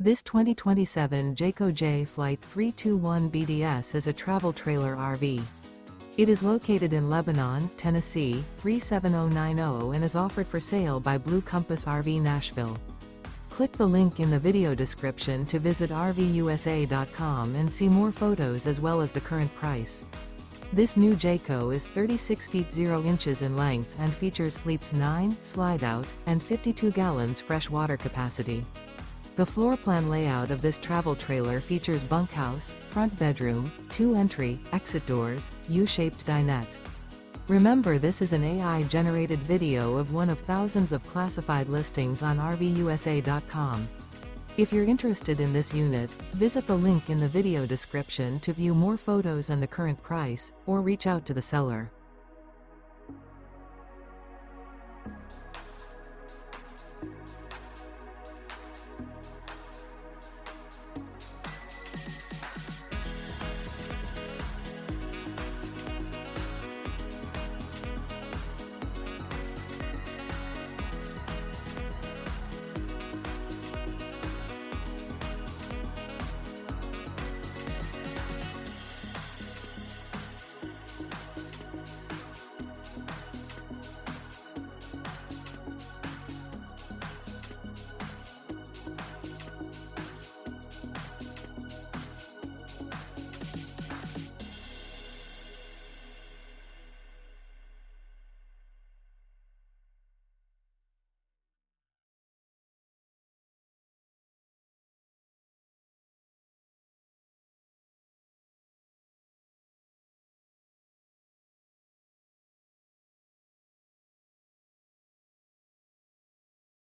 This 2027 Jayco Jay Flight 321 BDS is a travel trailer RV. It is located in Lebanon, Tennessee, 37090 and is offered for sale by Blue Compass RV Nashville. Click the link in the video description to visit RVUSA.com and see more photos as well as the current price. This new Jayco is 36 feet 0 inches in length and features sleeps 9, slide-out, and 52 gallons fresh water capacity. The floor plan layout of this travel trailer features bunkhouse, front bedroom, 2 entry, exit doors, U-shaped dinette. Remember, this is an AI-generated video of one of thousands of classified listings on RVUSA.com. If you're interested in this unit, visit the link in the video description to view more photos and the current price, or reach out to the seller.